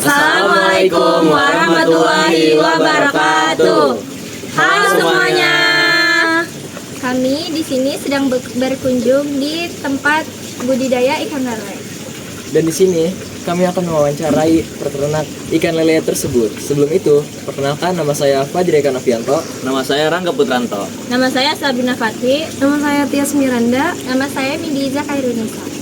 Assalamualaikum warahmatullahi wabarakatuh. Halo semuanya. Kami di sini sedang berkunjung di tempat budidaya ikan lele. Dan di sini kami akan mewawancarai peternak ikan lele tersebut. Sebelum itu, perkenalkan nama saya Fadri Eka Novianto. Nama saya Rangga Putranto. Nama saya Sabina Fatih. Nama saya Tias Miranda. Nama saya Midiza Kairunisa.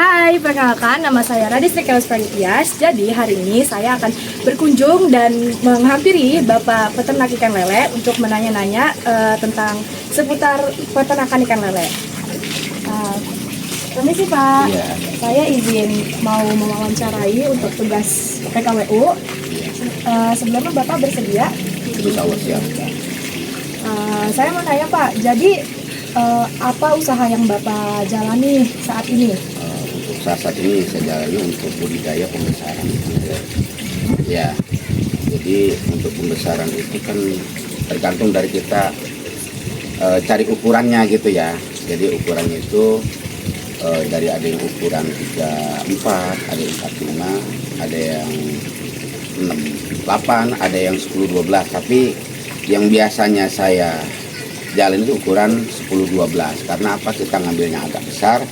Hai, perkenalkan nama saya Radis Rikelas Pranitias. Jadi hari ini saya akan berkunjung dan menghampiri Bapak peternak ikan lele untuk menanya-nanya tentang seputar peternakan ikan lele. Permisi Pak, Iya. saya izin mau mewawancarai untuk tugas PKWU. Sebelumnya Bapak bersedia? Siap. Saya mau tanya Pak, jadi apa usaha yang Bapak jalani saat ini? Untuk saat ini saya jalani untuk budidaya pembesaran. Ya, jadi untuk pembesaran itu kan tergantung dari kita cari ukurannya gitu ya. Jadi ukurannya itu dari ada yang ukuran 34, ada yang 45, ada yang 68, ada yang 10-12. Tapi yang biasanya saya jalan itu ukuran 10-12. Karena apa? Kita ngambilnya agak besar.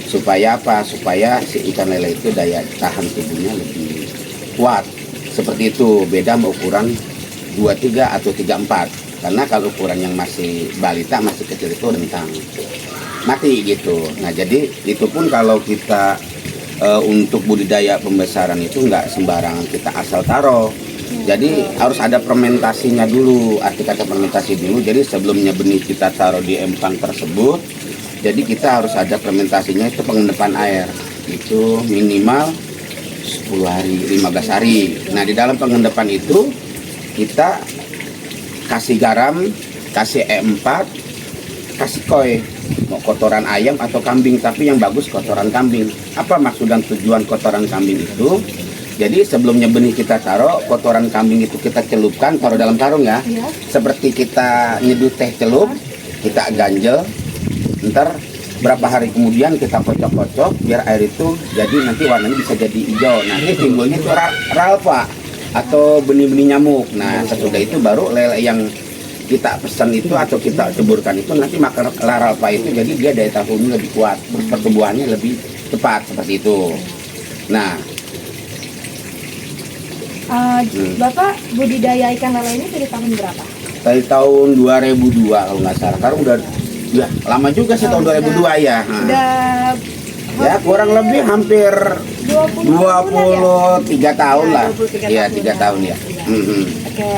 Supaya apa? Supaya si ikan lele itu daya tahan tubuhnya lebih kuat. Seperti itu, beda sama ukuran 23 atau 34. Karena kalau ukuran yang masih balita, masih kecil itu rentang mati gitu. Nah jadi itu pun kalau kita untuk budidaya pembesaran itu nggak sembarangan kita asal taruh. Jadi harus ada fermentasinya dulu. Arti kata fermentasi dulu. Jadi sebelumnya benih kita taruh di empang tersebut, jadi kita harus ada fermentasinya, itu pengendapan air. Itu minimal 10 hari, 15 hari. Nah di dalam pengendapan itu kita kasih garam, kasih E4, kasih koi. Mau kotoran ayam atau kambing, tapi yang bagus kotoran kambing. Apa maksud dan tujuan kotoran kambing itu? Jadi sebelumnya benih kita taruh, kotoran kambing itu kita celupkan, taruh dalam karung ya. Seperti kita nyeduh teh celup, kita ganjel. Ntar berapa hari kemudian kita kocok-kocok biar air itu jadi nanti warnanya bisa jadi hijau. Nanti timbulnya itu ralfa atau benih-benih nyamuk. Nah sesudah itu baru lele yang kita pesan itu atau kita ceburkan itu nanti makan laralpa itu, jadi dia daya tahannya lebih kuat, pertumbuhannya lebih cepat seperti itu. Nah, Bapak budidaya ikan lele ini dari tahun berapa? dari tahun 2002 kalau nggak salah. Karena udah ya lama juga sih, tahun 2002 ya. Udah Ya kurang lebih hampir 23 tahun lah. 23 Iya, tahun 3 tahun ya. Oke.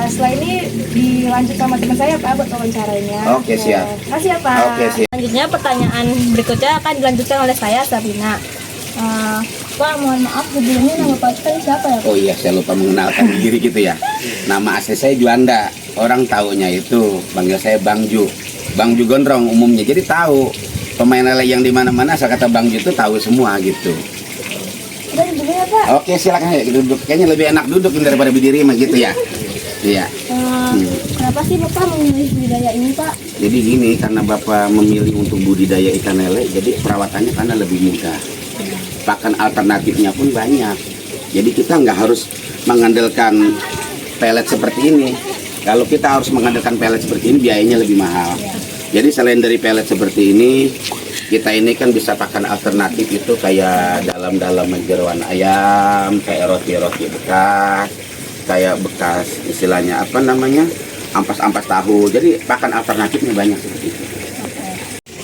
Setelah ini dilanjut sama teman saya Pak buat wawancaranya. Oke, siap. Makasih ya Pak. Oke, siap. Selanjutnya pertanyaan berikutnya akan dilanjutkan oleh saya Sabina. Pak, mohon maaf sebelumnya nama Pak kan siapa ya? Oh iya, saya lupa mengenalkan diri gitu ya. Nama asli saya Juanda. Orang taunya itu panggil saya Bang Ju. Bang Ju Gondrong umumnya. Jadi tahu pemain lele yang di mana-mana asal kata Bang Ju itu tahu semua gitu. Udah dulu ya Pak. Oke, silakan ya duduk. Kayaknya lebih enak duduk daripada berdiri mah gitu ya. Iya. Kenapa sih Bapak memilih budidaya ini Pak? Jadi gini, karena Bapak memilih untuk budidaya ikan lele, jadi perawatannya karena lebih mudah. Pakan alternatifnya pun banyak. Jadi kita nggak harus mengandalkan pelet seperti ini. Kalau kita harus mengandalkan pelet seperti ini, biayanya lebih mahal. Jadi selain dari pelet seperti ini, kita ini kan bisa pakan alternatif itu kayak dalam jeroan ayam, kayak roti-roti bekas, kayak bekas istilahnya apa namanya, ampas-ampas tahu. Jadi pakan alternatifnya banyak seperti itu.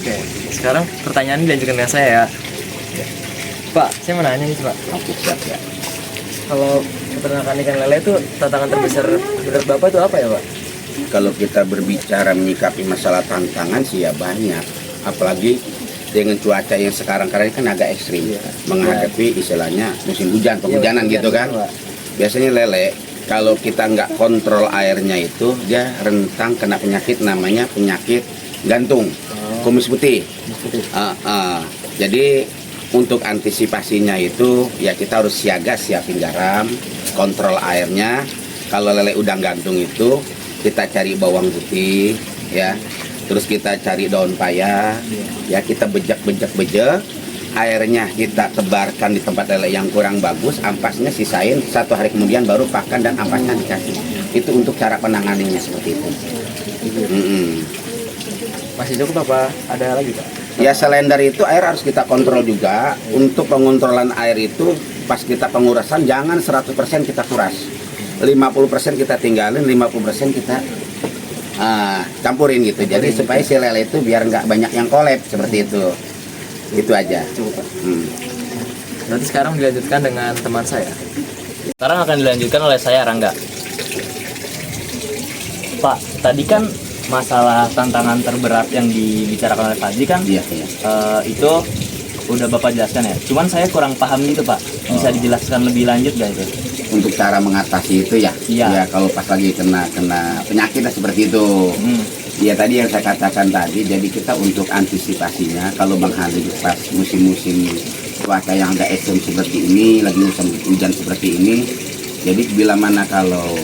Oke, sekarang pertanyaan dilanjutkan dengan saya ya. Pak, saya mau nanya nih Pak. Oke, siap ya. Kalau peternakan ikan lele itu tantangan terbesar menurut Bapak itu apa ya Pak? Kalau kita berbicara menyikapi masalah tantangan sih ya banyak. Apalagi dengan cuaca yang sekarang karena kan agak ekstrim. Menghadapi istilahnya musim hujan, penghujanan gitu kan. Biasanya lele kalau kita nggak kontrol airnya itu dia rentang kena penyakit namanya penyakit gantung, kumis putih. Jadi untuk antisipasinya itu ya kita harus siaga, siapin garam, kontrol airnya. Kalau lele udang gantung itu kita cari bawang putih ya, terus kita cari daun paya ya, kita bejek airnya kita tebarkan di tempat lele yang kurang bagus, ampasnya sisain, 1 hari kemudian baru pakan dan ampasnya dikasih. Itu untuk cara penanganannya seperti itu. Masih cukup apa? Ada lagi Pak? Ya selain dari itu air harus kita kontrol juga. Untuk pengontrolan air itu pas kita pengurasan jangan 100% kita kuras. 50% kita tinggalin, 50% kita campurin gitu. Jadi supaya si lele itu biar nggak banyak yang kolep seperti itu. Itu aja. Cukup Pak. Nanti sekarang dilanjutkan dengan teman saya. Sekarang akan dilanjutkan oleh saya, Rangga. Pak, tadi kan masalah tantangan terberat yang dibicarakan oleh Fadli kan, Iya. itu udah Bapak jelaskan ya. Cuman saya kurang paham gitu Pak. Bisa dijelaskan lebih lanjut gak itu? Untuk cara mengatasi itu ya. Iya. Ya kalau pas lagi kena penyakit lah seperti itu. Ya tadi yang saya katakan tadi, jadi kita untuk antisipasinya kalau menghadapi pas musim-musim cuaca yang agak ekstrem seperti ini, lagi musim hujan seperti ini, jadi bila mana kalau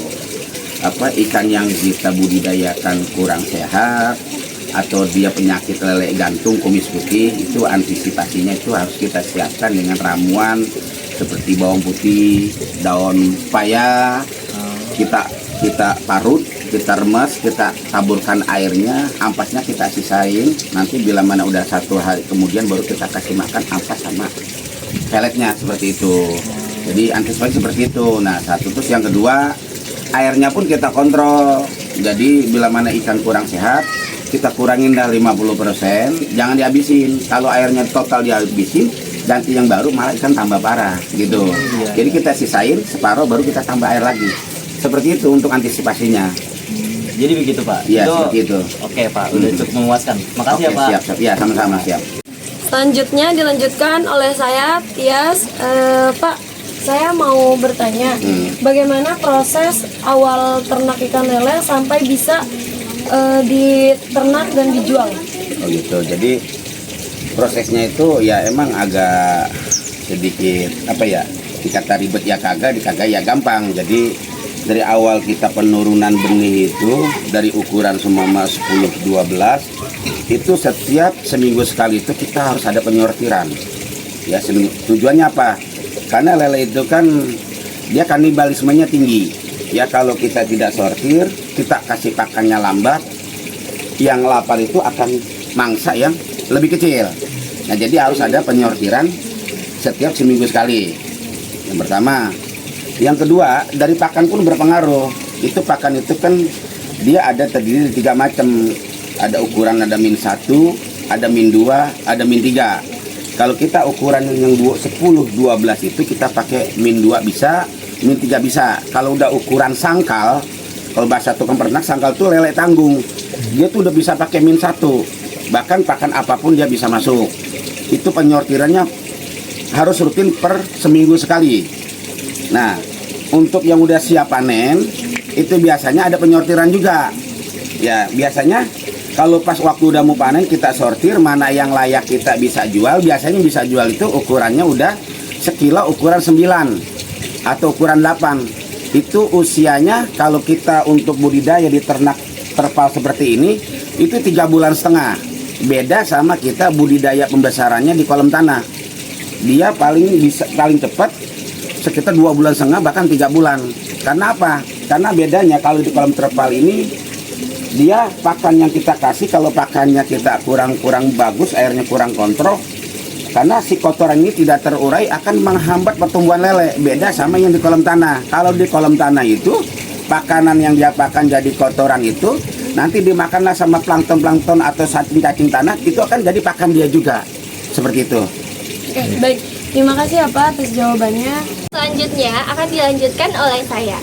ikan yang kita budidayakan kurang sehat atau dia penyakit lele gantung kumis putih, itu antisipasinya itu harus kita siapkan dengan ramuan seperti bawang putih, daun paya, kita parut, kita remes, kita taburkan airnya, ampasnya kita sisain. Nanti bila mana udah 1 hari kemudian baru kita kasih makan ampas sama peletnya seperti itu. Jadi antisipasi seperti itu. Nah terus yang kedua, airnya pun kita kontrol. Jadi bila mana ikan kurang sehat, kita kurangin dah 50%, jangan dihabisin. Kalau airnya total dihabisin, ganti yang baru malah ikan tambah parah gitu. Jadi kita sisain separuh baru kita tambah air lagi. Seperti itu untuk antisipasinya. Jadi begitu Pak. Iya, seperti itu. Oke Pak, udah cukup memuaskan. Makasih ya Pak. Siap. Ya, sama-sama siap. Selanjutnya dilanjutkan oleh saya, Tias. Pak, saya mau bertanya, bagaimana proses awal ternak ikan lele sampai bisa diternak dan dijual? Oh gitu. Jadi prosesnya itu ya emang agak sedikit dikata ribet ya kagak, ya gampang. Jadi dari awal kita penurunan benih itu dari ukuran semama 10-12 itu setiap seminggu sekali itu kita harus ada penyortiran. Ya tujuannya apa? Karena lele itu kan dia kanibalismenya tinggi. Ya kalau kita tidak sortir, kita kasih pakannya lambat, yang lapar itu akan mangsa yang lebih kecil. Nah jadi harus ada penyortiran setiap seminggu sekali. Yang pertama. Yang kedua, dari pakan pun berpengaruh. Itu pakan itu kan dia ada terdiri dari 3 macam. Ada ukuran, ada min 1, ada min 2, ada min 3. Kalau kita ukuran yang 10-12 itu kita pakai min 2 bisa, min 3 bisa. Kalau udah ukuran sangkal, kalau bahasa tukang peternak sangkal tuh lele tanggung. Dia tuh udah bisa pakai min 1. Bahkan pakan apapun dia bisa masuk. Itu penyortirannya harus rutin per seminggu sekali. Nah, untuk yang udah siap panen, itu biasanya ada penyortiran juga. Ya, biasanya kalau pas waktu udah mau panen, kita sortir mana yang layak kita bisa jual. Biasanya bisa jual itu ukurannya udah sekilo ukuran 9 atau ukuran 8. Itu usianya kalau kita untuk budidaya di ternak terpal seperti ini, itu 3,5 bulan. Beda sama kita budidaya pembesarannya di kolam tanah. Dia paling cepat sekitar 2,5 bulan bahkan 3 bulan. Karena apa? Karena bedanya kalau di kolam terpal ini dia pakan yang kita kasih, kalau pakannya kita kurang bagus, airnya kurang kontrol, karena si kotoran ini tidak terurai akan menghambat pertumbuhan lele. Beda sama yang di kolam tanah. Kalau di kolam tanah itu pakanan yang dia pakan jadi kotoran itu nanti dimakanlah sama plankton atau cacing tanah, itu akan jadi pakan dia juga. Seperti itu. Oke, baik. Terima kasih ya Pak atas jawabannya. Selanjutnya akan dilanjutkan oleh saya.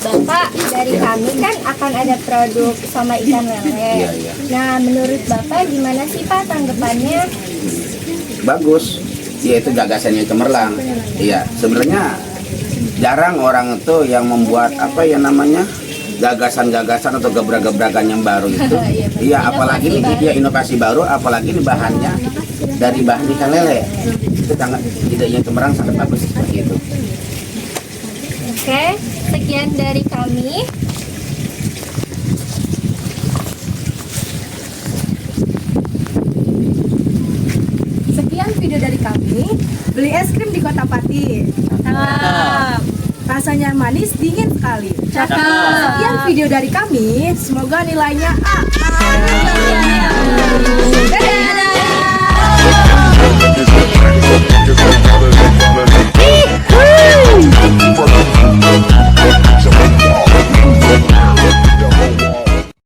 Bapak, dari kami kan akan ada produk sama ikan lele. Iya. Nah, menurut Bapak gimana sih Pak tanggapannya? Bagus. Ya itu gagasannya cemerlang. Iya, sebenarnya jarang orang itu yang membuat gagasan-gagasan atau gebrak-gebrakan yang baru itu. Iya, apalagi ini dia inovasi baru, apalagi ini bahannya dari bahan ikan lele. Itu sangat idenya cemerlang, sangat bagus seperti itu. Oke, sekian dari kami. Sekian video dari kami. Beli es krim di Kota Pati. Rasanya manis, dingin sekali. Cakep. Sekian video dari kami. Semoga nilainya A.